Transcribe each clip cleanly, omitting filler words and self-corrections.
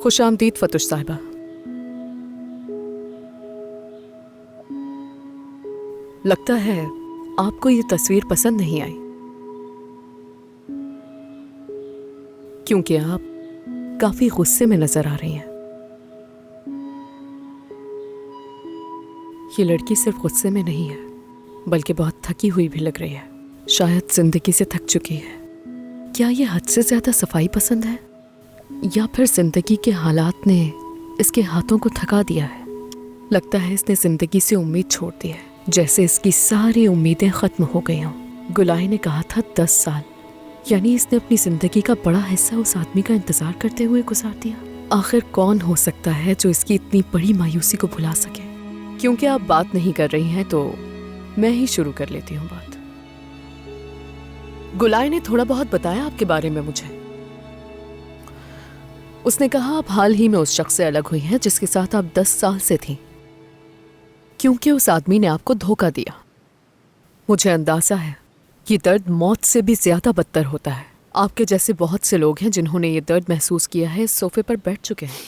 खुशामदीद फतुश साहिबा। लगता है आपको ये तस्वीर पसंद नहीं आई, क्योंकि आप काफी गुस्से में नजर आ रही हैं। ये लड़की सिर्फ गुस्से में नहीं है, बल्कि बहुत थकी हुई भी लग रही है। शायद जिंदगी से थक चुकी है। क्या ये हद से ज्यादा सफाई पसंद है, या फिर जिंदगी के हालात ने इसके हाथों को थका दिया है? लगता है इसने जिंदगी से उम्मीद छोड़ दी है, जैसे इसकी सारी उम्मीदें खत्म हो गई हों। गुलाई ने कहा था 10 साल, यानी इसने अपनी जिंदगी का बड़ा हिस्सा उस आदमी का इंतजार करते हुए गुजार दिया। आखिर कौन हो सकता है जो इसकी इतनी बड़ी मायूसी को भुला सके? क्योंकि आप बात नहीं कर रही हैं तो मैं ही शुरू कर लेती हूँ बात। गुलाई ने थोड़ा बहुत बताया आपके बारे में मुझे। उसने कहा आप हाल ही में उस शख्स से अलग हुई हैं जिसके साथ आप 10 साल से थीं, क्योंकि उस आदमी ने आपको धोखा दिया। मुझे अंदाजा है ये दर्द मौत से भी ज्यादा बदतर होता है। आपके जैसे बहुत से लोग हैं जिन्होंने ये दर्द महसूस किया है, इस सोफे पर बैठ चुके हैं।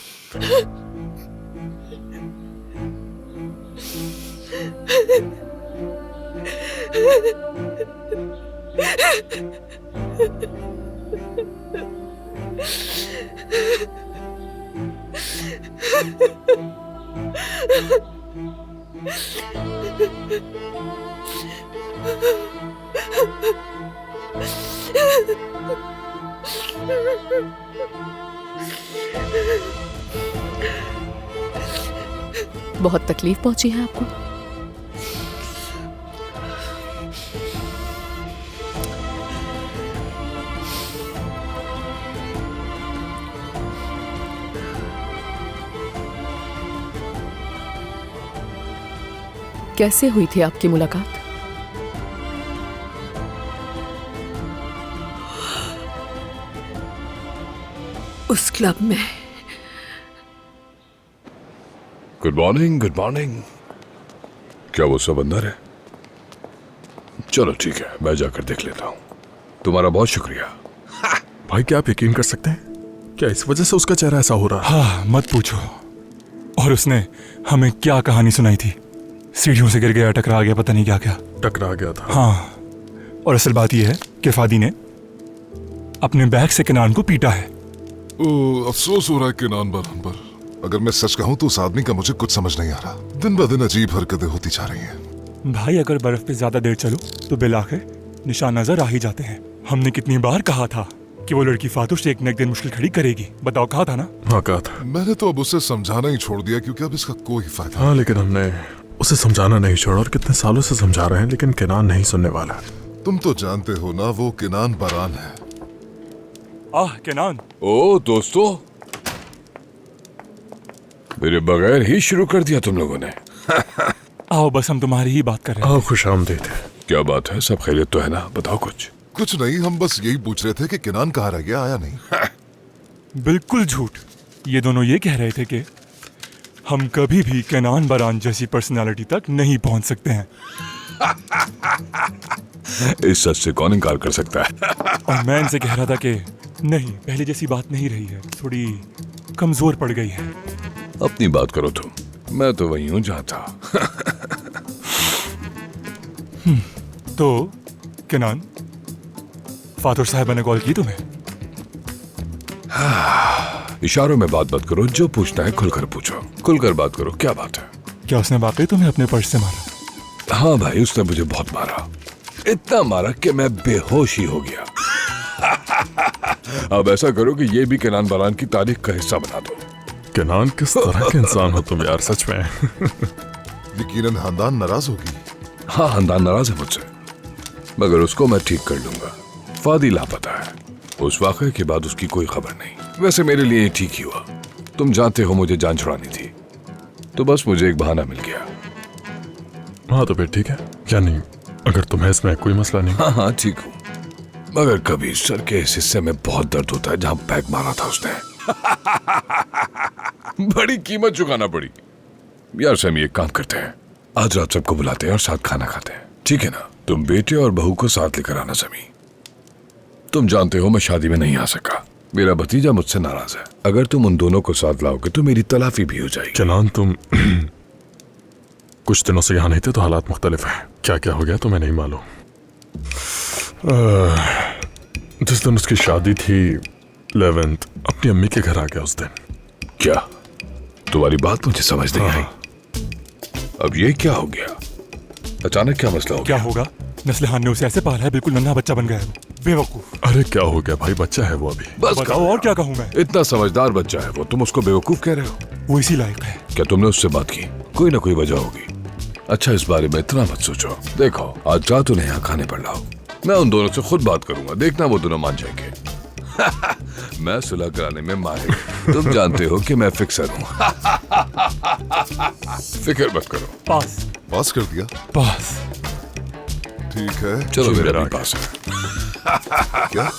बहुत तकलीफ पहुंची है आपको? कैसे हुई थी आपकी मुलाकात? उस क्लब में। Good morning, good morning. क्या वो सब अंदर है? चलो ठीक है, मैं जाकर देख लेता हूँ। तुम्हारा बहुत शुक्रिया। भाई क्या आप यकीन कर सकते हैं, क्या इस वजह से उसका चेहरा ऐसा हो रहा है? हाँ मत पूछो। और उसने हमें क्या कहानी सुनाई थी। सीढ़ियों से गिर गया, टकरा गया, पता नहीं क्या क्या टकरा गया था। हाँ, और असल बात यह है कि फादी ने अपने बैग से किनान को पीटा है। अफसोस हो रहा है किनान बरहन पर। अगर मैं सच कहूं तो उस आदमी का मुझे कुछ समझ नहीं आ रहा। दिन ब दिन अजीब हरकतें होती जा रही हैं। भाई अगर बर्फ पे ज्यादा देर चलो तो बिल आखिर निशान नजर आ ही जाते हैं। हमने कितनी बार कहा था कि वो लड़की फातुश एक न एक दिन मुश्किल खड़ी करेगी। बताओ, कहा था ना? हाँ कहा था। मैंने तो अब उसे समझाना ही छोड़ दिया, क्योंकि अब इसका कोई फायदा। हाँ लेकिन हमने उसे समझाना नहीं छोड़ा, और कितने सालों से समझा रहे हैं, लेकिन किनान नहीं सुनने वाला। तुम तो जानते हो ना, वो किनान बरान है। आह किनान। ओ दोस्तों, मेरे बगैर ही शुरू कर दिया तुम लोगों ने। आओ बस हम तुम्हारी ही बात कर रहे हैं। आओ खुशामदीद। क्या बात है, सब खैरियत तो है ना? बताओ कुछ। कुछ नहीं, हम बस यही पूछ रहे थे कि किनान कहाँ रह गया, आया नहीं। बिल्कुल झूठ। ये दोनों ये कह रहे थे कि हम कभी भी किनान बरान जैसी पर्सनालिटी तक नहीं पहुंच सकते हैं। इस सच से कौन इनकार कर सकता है? और मैं इनसे कह रहा था कि नहीं, पहले जैसी बात नहीं रही है, थोड़ी कमजोर पड़ गई है। अपनी बात करो तुम, मैं तो वही हूं जहां था। तो किनान, फातुश साहिबा ने कॉल की तुम्हें? इशारों में बात मत करो, जो पूछना है खुलकर पूछो। खुलकर बात करो, क्या बात है? क्या उसने वाकई तुम्हें अपने पर्स से मारा? हाँ भाई, उसने मुझे बहुत मारा, इतना मारा कि मैं बेहोश ही हो गया। अब ऐसा करो कि ये भी किनान बरान की तारीख का हिस्सा बना दो। किनान किस तरह के इंसान हो तुम यार, सच में। यकीनन खानदान नाराज होगी। हाँ, खानदान नाराज है मुझसे, मगर उसको मैं ठीक कर लूंगा। फादी लापता है, उस वाक़े के बाद उसकी कोई खबर नहीं। वैसे मेरे लिए ठीक ही हुआ। तुम जानते हो मुझे जान छुड़ानी थी, तो बस मुझे एक बहाना मिल गया। हाँ तो फिर ठीक है, क्या नहीं, अगर तुम्हें इसमें कोई मसला नहीं। हाँ हाँ ठीक हूँ, मगर कभी सर के इस हिस्से में बहुत दर्द होता है जहाँ पैक मारा था उसने। बड़ी कीमत चुकाना पड़ी। यार समी, एक काम करते हैं, आज रात सबको बुलाते हैं और साथ खाना खाते हैं, ठीक है ना? तुम बेटे और बहू को साथ लेकर आना। समी, तुम जानते हो मैं शादी में नहीं आ सका। मेरा भतीजा मुझसे नाराज है। अगर तुम उन दोनों को साथ लाओगे तो मेरी तलाफी भी हो जाएगी। केनान, तुम कुछ दिनों से यहाँ नहीं थे तो हालात मुख्तलिफ हैं। क्या क्या हो गया तुम्हें नहीं मालूम। जिस दिन उसकी शादी थी 11th, अपनी अम्मी के घर आ गया उस दिन। क्या तुम्हारी बात मुझे समझ नहीं आई। अब ये क्या हो गया? अचानक क्या मसला हो क्या गया? होगा? नस्लिहान ने उसे ऐसे पाला है, बिल्कुल नन्हा बच्चा बन गया है वो। बेवकूफ। अरे क्या हो गया भाई, बच्चा है वो अभी। बस बताओ और क्या कहूँ मैं। इतना समझदार बच्चा है वो, तुम उसको बेवकूफ कह रहे हो? वो इसी लायक है। क्या तुमने उससे बात की? कोई ना कोई वजह होगी। अच्छा, इस बारे में इतना मत सोचो। देखो, आज रात उन्हें यहाँ खाने पर लाओ। मैं उन दोनों से खुद बात करूंगा, देखना वो दोनों मान जाएंगे। मैं सुलह कराने में माहिर। तुम जानते हो कि मैं फिक्सर हूँ। फिक्र मत करो। पास। पास कर दिया? पास। ठीक है। चलो जी, मेरा मेरा भी पास है। क्या?